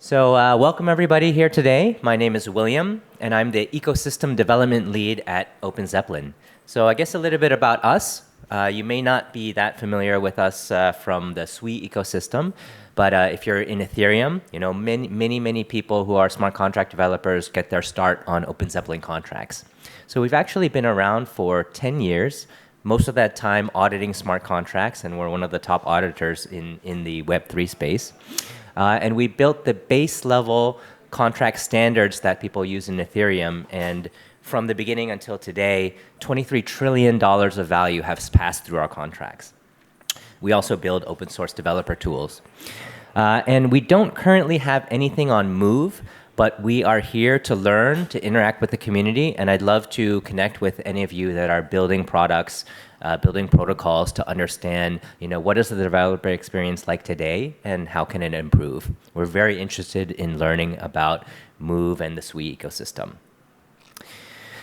Welcome everybody here today. My name is William, and I'm the Ecosystem Development Lead at Open Zeppelin. So I guess a little bit about us. You may not be that familiar with us from the Sui ecosystem, but if you're in Ethereum, many people who are smart contract developers get their start on Open Zeppelin contracts. So we've actually been around for 10 years, most of that time auditing smart contracts, and we're one of the top auditors in the Web3 space. And we built the base level contract standards that people use in Ethereum. And from the beginning until today, $23 trillion of value has passed through our contracts. We also build open source developer tools. And we don't currently have anything on Move, but we are here to learn, to interact with the community. And I'd love to connect with any of you that are building products, building protocols to understand, what is the developer experience like today and how can it improve? We're very interested in learning about Move and the Sui ecosystem.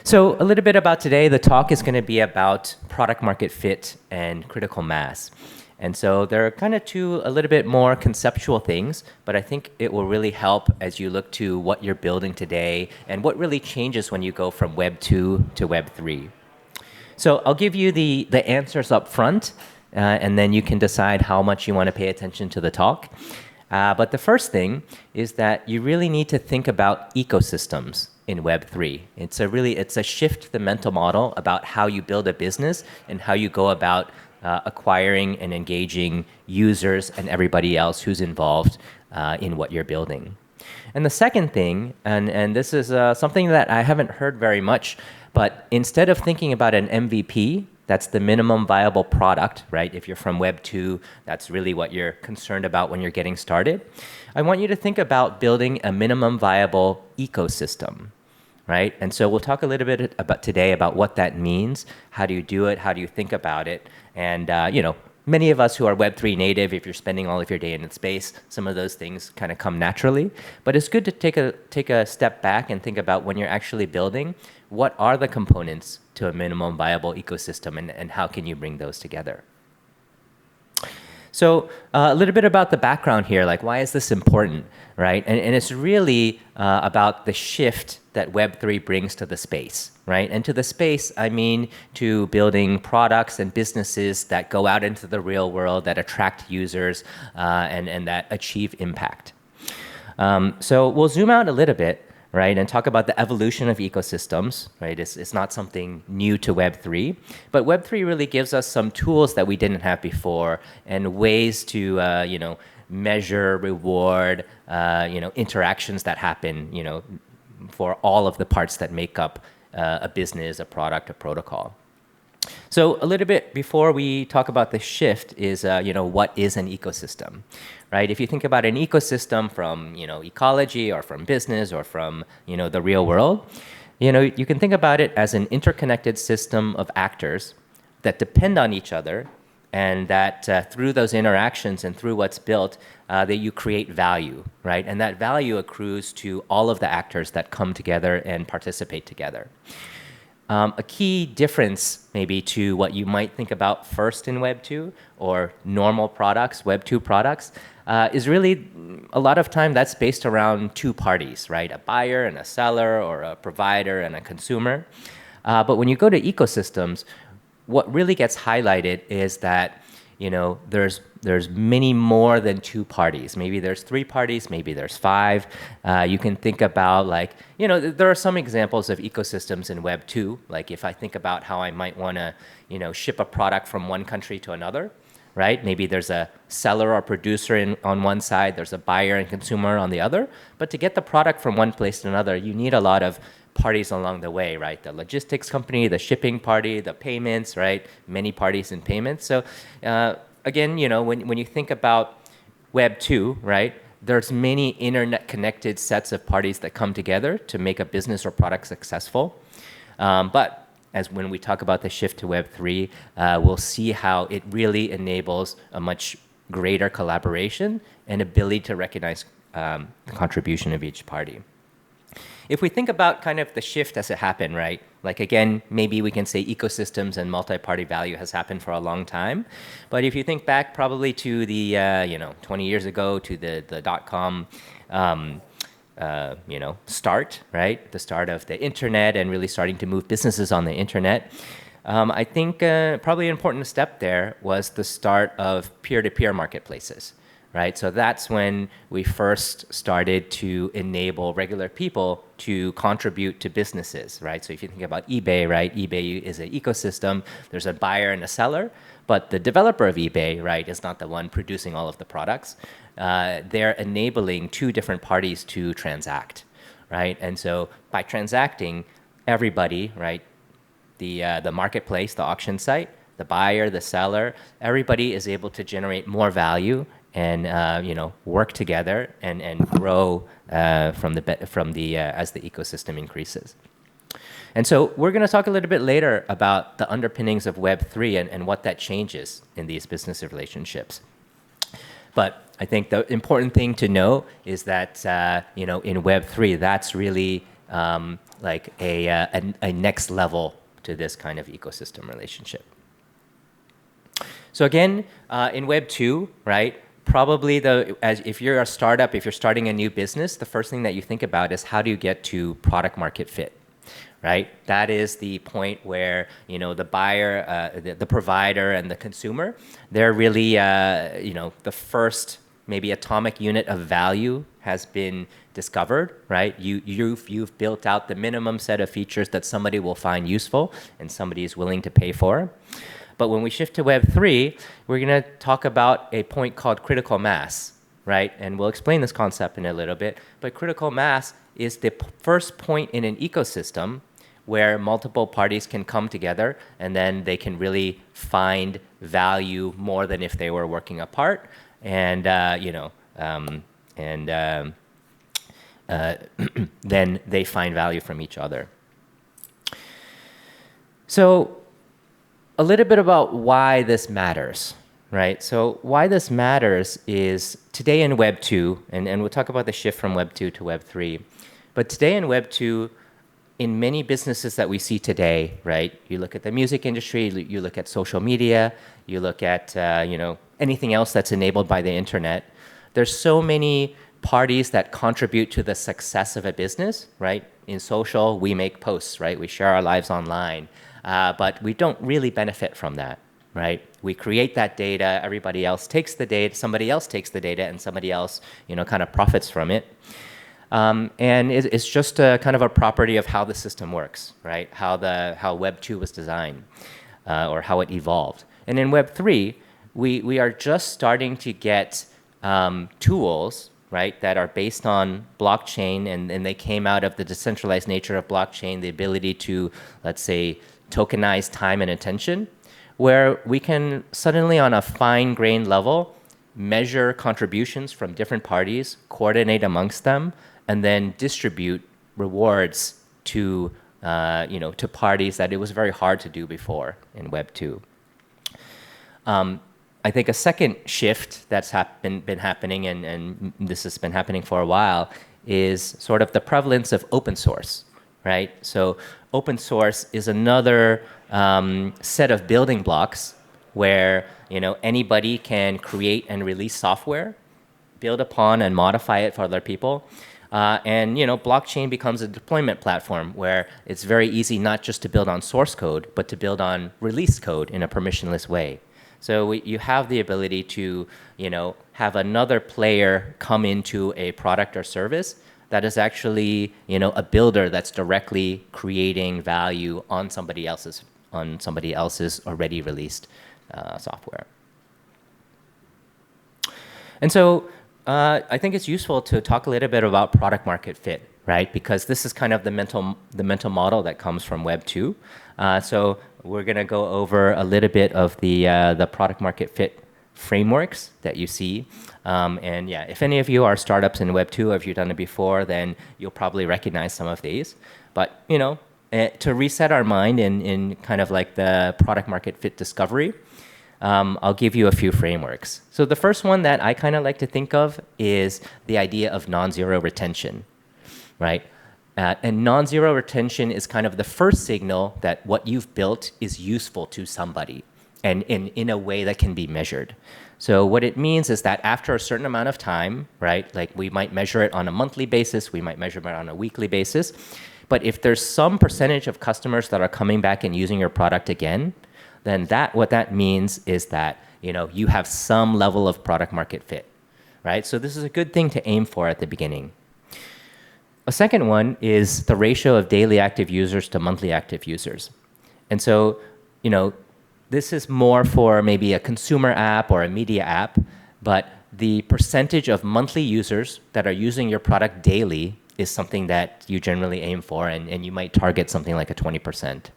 So a little bit about today, the talk is going to be about product market fit and critical mass. And so there are kind of a little bit more conceptual things, but I think it will really help as you look to what you're building today and what really changes when you go from Web 2 to Web 3. So I'll give you the answers up front, and then you can decide how much you want to pay attention to the talk. But the first thing is that you really need to think about ecosystems in Web 3. It's a shift the mental model about how you build a business and how you go about acquiring and engaging users and everybody else who's involved in what you're building. And the second thing, and this is something that I haven't heard very much, but instead of thinking about an MVP, that's the minimum viable product, right? If you're from Web 2, that's really what you're concerned about when you're getting started. I want you to think about building a minimum viable ecosystem, right? And so we'll talk a little bit about today about what that means. How do you do it? How do you think about it? And, many of us who are Web3 native, if you're spending all of your day in the space, some of those things kind of come naturally. But it's good to take a step back and think about when you're actually building, what are the components to a minimum viable ecosystem and how can you bring those together? So a little bit about the background here, like why is this important, right? And it's really about the shift that Web3 brings to the space, right? And to the space, I mean to building products and businesses that go out into the real world, that attract users, and that achieve impact. So we'll zoom out a little bit, right, and talk about the evolution of ecosystems, right? It's not something new to Web3, but Web3 really gives us some tools that we didn't have before and ways to, measure, reward, interactions that happen, for all of the parts that make up a business, a product, a protocol. So a little bit before we talk about the shift is, what is an ecosystem, right? If you think about an ecosystem from, ecology or from business or from, the real world, you can think about it as an interconnected system of actors that depend on each other and that through those interactions and through what's built, that you create value, right? And that value accrues to all of the actors that come together and participate together. A key difference maybe to what you might think about first in Web 2 or normal products, Web 2 products, is really a lot of time that's based around two parties, right? A buyer and a seller or a provider and a consumer. But when you go to ecosystems, what really gets highlighted is that, there's many more than two parties. Maybe there's three parties, maybe there's five. You can think about there are some examples of ecosystems in Web 2. Like if I think about how I might want to, ship a product from one country to another, right? Maybe there's a seller or producer on one side, there's a buyer and consumer on the other. But to get the product from one place to another, you need a lot of parties along the way, right? The logistics company, the shipping party, the payments, right? Many parties in payments. So again, when you think about Web 2, right? There's many internet connected sets of parties that come together to make a business or product successful. But as when we talk about the shift to Web 3, we'll see how it really enables a much greater collaboration and ability to recognize the contribution of each party. If we think about kind of the shift as it happened, right? Like again, maybe we can say ecosystems and multi-party value has happened for a long time. But if you think back probably to the, 20 years ago to the dot-com, start, right? The start of the internet and really starting to move businesses on the internet. I think probably an important step there was the start of peer-to-peer marketplaces, right? So that's when we first started to enable regular people to contribute to businesses, right? So if you think about eBay, right? eBay is an ecosystem. There's a buyer and a seller, but the developer of eBay, right, is not the one producing all of the products. They're enabling two different parties to transact, right? And so by transacting, everybody, right, the marketplace, the auction site, the buyer, the seller, everybody is able to generate more value and work together and grow as the ecosystem increases. And so we're going to talk a little bit later about the underpinnings of Web3 and what that changes in these business relationships. But I think the important thing to know is that in Web3, that's really like a next level to this kind of ecosystem relationship. So again, in Web 2, right? Probably if you're a startup, if you're starting a new business, the first thing that you think about is how do you get to product market fit, right? That is the point where the buyer, the provider, and the consumer, they're really the first maybe atomic unit of value has been discovered, right? You've built out the minimum set of features that somebody will find useful and somebody is willing to pay for. But when we shift to Web3, we're going to talk about a point called critical mass, right? And we'll explain this concept in a little bit. But critical mass is the first point in an ecosystem where multiple parties can come together and then they can really find value more than if they were working apart. And, then they find value from each other. So a little bit about why this matters, right? So why this matters is today in Web 2, and we'll talk about the shift from Web 2 to Web 3, but today in Web 2, in many businesses that we see today, right? You look at the music industry, you look at social media, you look at anything else that's enabled by the internet. There's so many parties that contribute to the success of a business, right? In social, we make posts, right? We share our lives online. But we don't really benefit from that, right? We create that data, everybody else takes the data, somebody else takes the data, and somebody else, kind of profits from it. And it's just a kind of a property of how the system works, right? How Web 2 was designed, or how it evolved. And in Web 3, we are just starting to get tools, right, that are based on blockchain, and they came out of the decentralized nature of blockchain, the ability to, let's say, tokenize time and attention, where we can suddenly on a fine-grained level measure contributions from different parties, coordinate amongst them, and then distribute rewards to parties that it was very hard to do before in Web 2. I think a second shift that's been happening, and this has been happening for a while, is sort of the prevalence of open source, right? So open source is another set of building blocks where anybody can create and release software, build upon and modify it for other people. And blockchain becomes a deployment platform where it's very easy not just to build on source code, but to build on release code in a permissionless way. So you have the ability to have another player come into a product or service that is actually a builder that's directly creating value on somebody else's already released software. And so I think it's useful to talk a little bit about product market fit, right? Because this is kind of the mental model that comes from Web 2. So we're going to go over a little bit of the product market fit frameworks that you see. And yeah, if any of you are startups in Web 2, or if you've done it before, then you'll probably recognize some of these. But to reset our mind in kind of like the product market fit discovery, I'll give you a few frameworks. So the first one that I kind of like to think of is the idea of non-zero retention, right? And non-zero retention is kind of the first signal that what you've built is useful to somebody and in a way that can be measured. So what it means is that after a certain amount of time, right, like we might measure it on a monthly basis, we might measure it on a weekly basis, but if there's some percentage of customers that are coming back and using your product again, then what that means is that you have some level of product market fit, right? So this is a good thing to aim for at the beginning. A second one is the ratio of daily active users to monthly active users. And so, this is more for maybe a consumer app or a media app, but the percentage of monthly users that are using your product daily is something that you generally aim for, and you might target something like a 20%.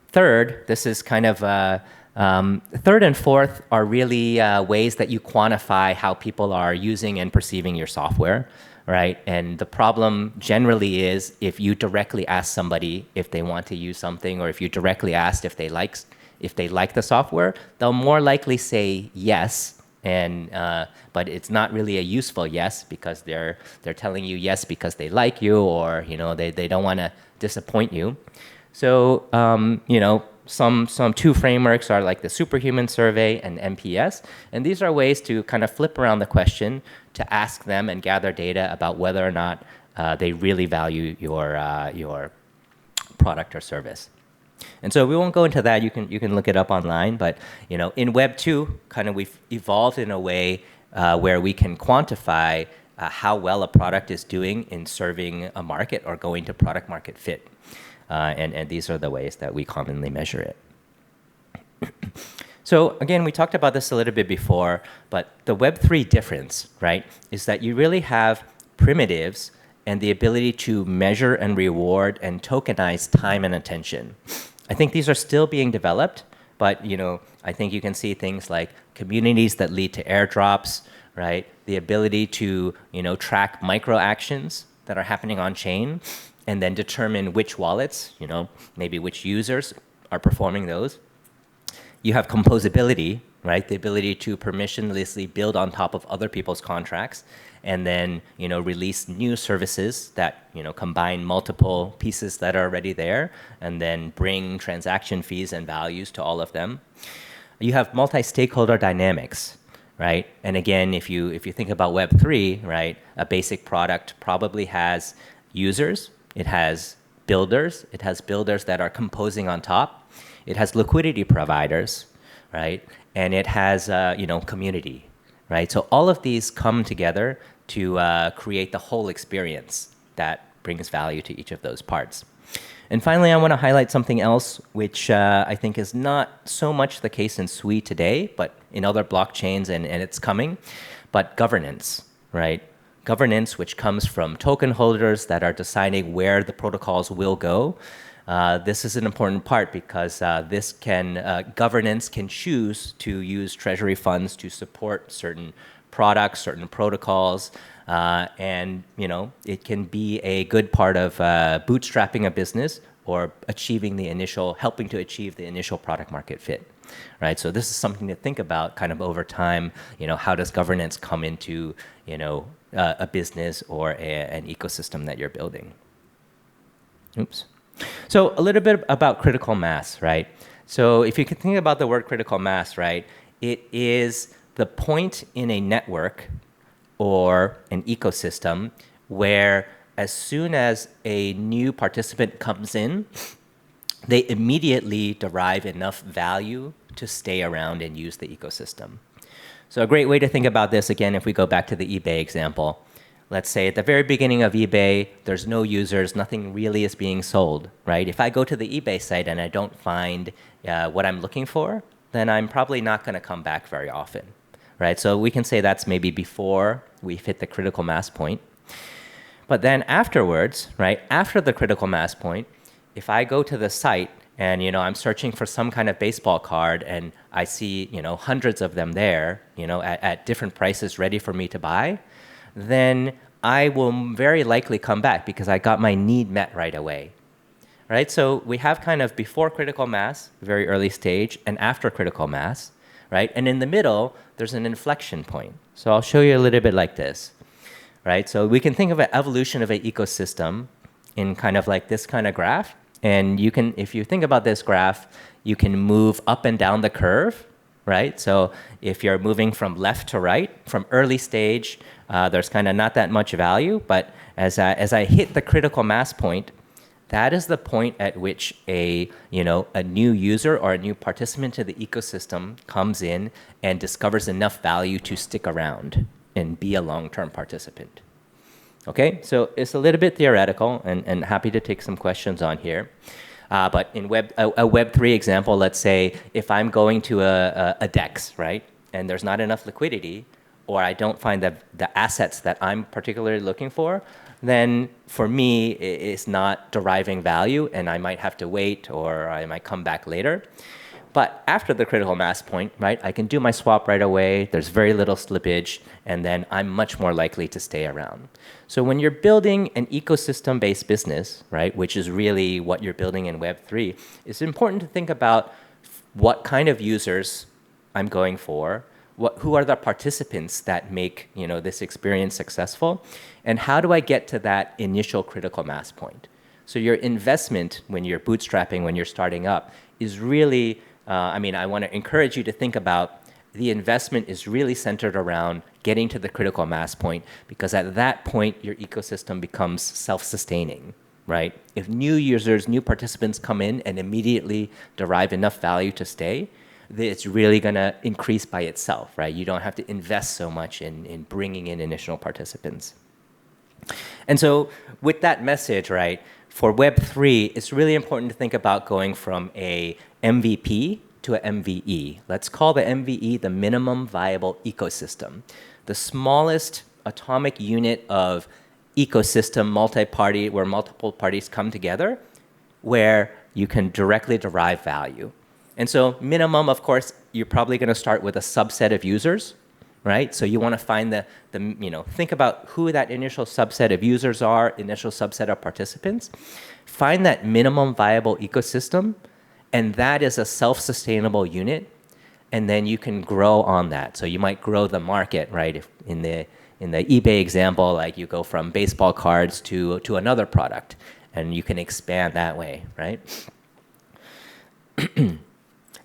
Third, this is kind of third and fourth are really ways that you quantify how people are using and perceiving your software, right? And the problem generally is if you directly ask somebody if they want to use something, or if you directly ask if they like the software, they'll more likely say yes. And but it's not really a useful yes, because they're telling you yes because they like you, or they don't want to disappoint you. So some two frameworks are like the Superhuman Survey and NPS, and these are ways to kind of flip around the question to ask them and gather data about whether or not they really value your product or service. And so we won't go into that. You can look it up online. But in Web 2, kind of we've evolved in a way where we can quantify how well a product is doing in serving a market or going to product market fit. And these are the ways that we commonly measure it. So again, we talked about this a little bit before, but the Web3 difference, right, is that you really have primitives and the ability to measure and reward and tokenize time and attention. I think these are still being developed, but I think you can see things like communities that lead to airdrops, right? The ability to track micro actions that are happening on chain, and then determine which wallets, maybe which users are performing those. You have composability, right? The ability to permissionlessly build on top of other people's contracts, and then release new services that combine multiple pieces that are already there, and then bring transaction fees and values to all of them. You have multi-stakeholder dynamics, right? And again, if you think about Web3, right, a basic product probably has users, it has builders that are composing on top, it has liquidity providers, right, and it has community, right? So all of these come together to create the whole experience that brings value to each of those parts. And finally, I want to highlight something else, which I think is not so much the case in Sui today, but in other blockchains, and it's coming, but governance, right? Governance, which comes from token holders that are deciding where the protocols will go. This is an important part because governance can choose to use treasury funds to support certain products, certain protocols, and it can be a good part of bootstrapping a business or helping to achieve the initial product market fit, right? So this is something to think about kind of over time. How does governance come into a business or an ecosystem that you're building? Oops. So a little bit about critical mass, right? So if you can think about the word critical mass, right, it is the point in a network or an ecosystem where as soon as a new participant comes in, they immediately derive enough value to stay around and use the ecosystem. So a great way to think about this, again, if we go back to the eBay example, let's say at the very beginning of eBay, there's no users, nothing really is being sold, right? If I go to the eBay site and I don't find what I'm looking for, then I'm probably not going to come back very often, right? So we can say that's maybe before we've hit the critical mass point. But then afterwards, right, after the critical mass point, if I go to the site and I'm searching for some kind of baseball card and I see hundreds of them there, at different prices ready for me to buy, then I will very likely come back because I got my need met right away, right? So we have kind of before critical mass, very early stage, and after critical mass, right? And in the middle, there's an inflection point. So I'll show you a little bit like this. right? So we can think of an evolution of an ecosystem in kind of like this kind of graph. And you can, if you think about this graph, you can move up and down the curve, right? So if you're moving from left to right, from early stage, there's kind of not that much value. But as I hit the critical mass point, that is the point at which a new user or a new participant to the ecosystem comes in and discovers enough value to stick around and be a long-term participant. Okay, so it's a little bit theoretical, and happy to take some questions on here. But in a Web3 example, let's say if I'm going to a DEX, right, and there's not enough liquidity, or I don't find the assets that I'm particularly looking for, then for me, it's not deriving value, and I might have to wait, or I might come back later. But after the critical mass point, right, I can do my swap right away. There's very little slippage, and then I'm much more likely to stay around. So when you're building an ecosystem-based business, right, which is really what you're building in Web3, it's important to think about what kind of users I'm going for, who are the participants that make this experience successful, and how do I get to that initial critical mass point? So your investment when you're bootstrapping, when you're starting up, is really, I want to encourage you to think about the investment is really centered around getting to the critical mass point, because at that point, your ecosystem becomes self-sustaining, right? If new users, new participants come in and immediately derive enough value to stay, it's really going to increase by itself, right? You don't have to invest so much in bringing in initial participants. And so with that message, right, for Web3, it's really important to think about going from a MVP to an MVE. Let's call the MVE the minimum viable ecosystem, the smallest atomic unit of ecosystem, multi-party, where multiple parties come together, where you can directly derive value. And so minimum, of course, you're probably going to start with a subset of users, right? So you want to find think about who that initial subset of users are, initial subset of participants. Find that minimum viable ecosystem, and that is a self-sustainable unit, and then you can grow on that. So you might grow the market, right? If in the eBay example, like you go from baseball cards to another product, and you can expand that way, right?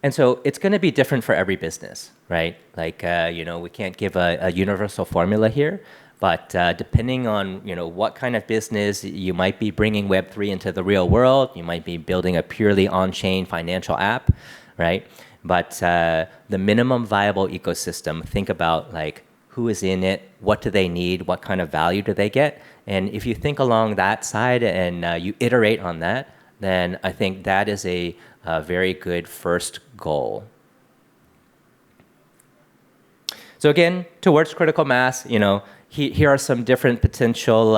And so it's going to be different for every business, right? Like, we can't give a universal formula here, but depending on, what kind of business, you might be bringing Web3 into the real world. You might be building a purely on-chain financial app, right? But the minimum viable ecosystem, think about like who is in it, what do they need, what kind of value do they get? And if you think along that side and you iterate on that, then I think that is a very good first goal. So again, towards critical mass, here are some different potential,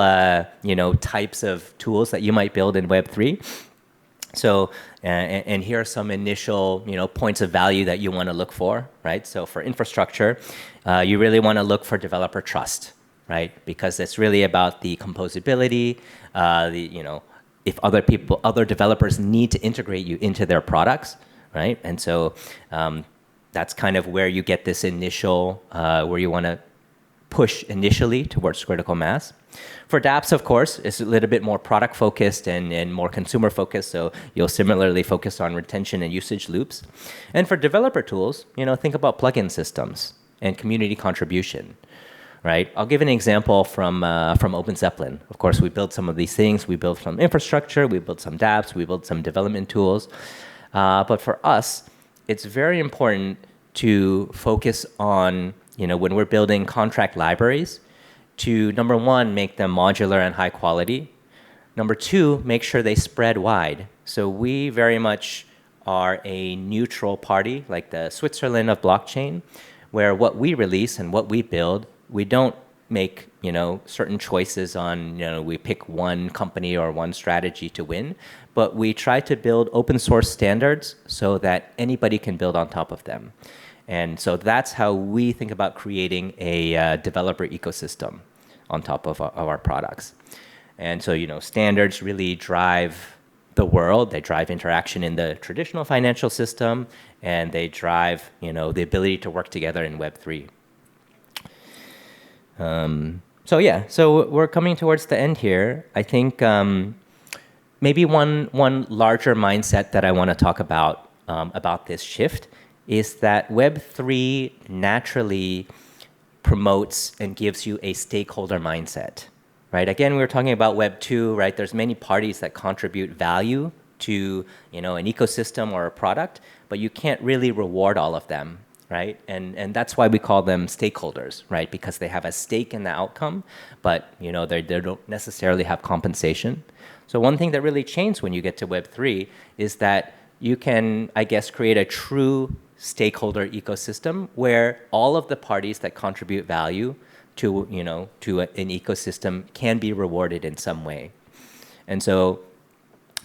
types of tools that you might build in Web3. So, and here are some initial, points of value that you want to look for, right? So for infrastructure, you really want to look for developer trust, right? Because it's really about the composability, if other developers need to integrate you into their products, right? And so that's kind of where you get this initial, where you want to push initially towards critical mass. For dApps, of course, it's a little bit more product focused and more consumer focused, so you'll similarly focus on retention and usage loops. And for developer tools, think about plugin systems and community contribution. Right? I'll give an example from Open Zeppelin. Of course, we build some of these things. We build some infrastructure. We build some dApps. We build some development tools. But for us, it's very important to focus on, when we're building contract libraries, to, number one, make them modular and high quality. Number two, make sure they spread wide. So we very much are a neutral party, like the Switzerland of blockchain, where what we release and what we build, we don't make, certain choices on, we pick one company or one strategy to win, but we try to build open source standards so that anybody can build on top of them. And so that's how we think about creating a developer ecosystem on top of our products. And so, standards really drive the world. They drive interaction in the traditional financial system, and they drive, the ability to work together in Web3. So yeah, so we're coming towards the end here. I think maybe one larger mindset that I want to talk about this shift is that Web3 naturally promotes and gives you a stakeholder mindset, right? Again, we were talking about Web2, right? There's many parties that contribute value to, an ecosystem or a product, but you can't really reward all of them, right? And that's why we call them stakeholders, right? Because they have a stake in the outcome, but, they don't necessarily have compensation. So one thing that really changed when you get to Web3 is that you can, I guess, create a true stakeholder ecosystem where all of the parties that contribute value to an ecosystem can be rewarded in some way. And so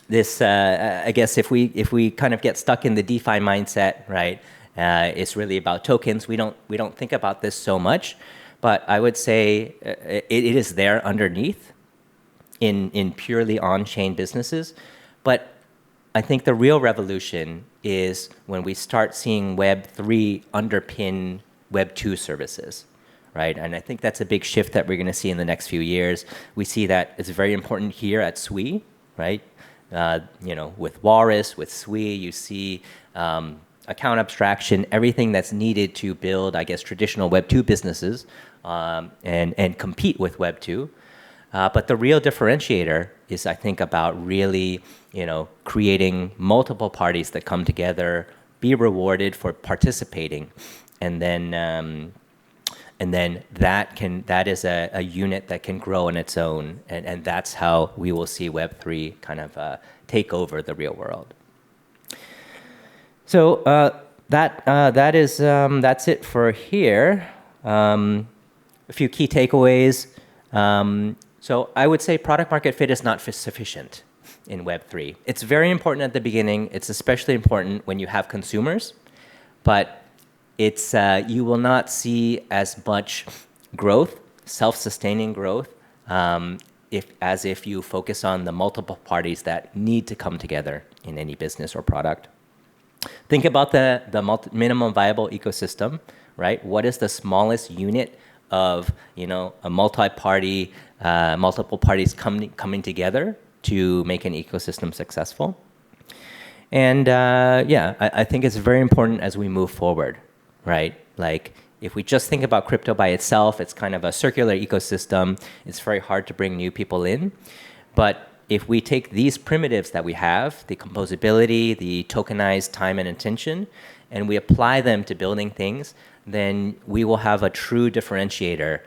this, I guess, if we kind of get stuck in the DeFi mindset, right, it's really about tokens. We don't think about this so much, but I would say it is there underneath in purely on-chain businesses, but I think the real revolution is when we start seeing Web3 underpin Web2 services, right? And I think that's a big shift that we're going to see in the next few years. We see that it's very important here at Sui, right? With Walrus, with Sui, you see account abstraction, everything that's needed to build, I guess, traditional Web2 businesses and compete with Web2. But the real differentiator is, I think, about really, creating multiple parties that come together, be rewarded for participating, and then that is a unit that can grow on its own, and that's how we will see Web3 kind of take over the real world. So that's it for here. A few key takeaways. So I would say product market fit is not sufficient in Web3. It's very important at the beginning. It's especially important when you have consumers, but it's you will not see as much growth, self-sustaining growth, as if you focus on the multiple parties that need to come together in any business or product. Think about the minimum viable ecosystem, right? What is the smallest unit of a multi-party, multiple parties coming together to make an ecosystem successful? And I think it's very important as we move forward, right? Like if we just think about crypto by itself, it's kind of a circular ecosystem. It's very hard to bring new people in. But if we take these primitives that we have, the composability, the tokenized time and attention, and we apply them to building things, then we will have a true differentiator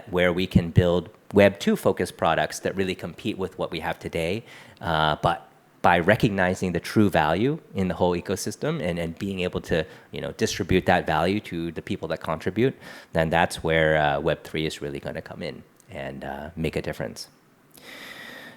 where we can build Web2 focused products that really compete with what we have today, but by recognizing the true value in the whole ecosystem and being able to distribute that value to the people that contribute, then that's where Web3 is really going to come in and make a difference.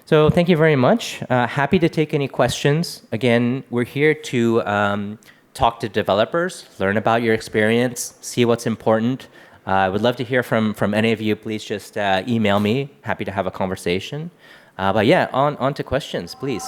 So thank you very much. Happy to take any questions. Again, we're here to talk to developers, learn about your experience, see what's important. I would love to hear from any of you. Please just email me. Happy to have a conversation. But yeah, on to questions, please.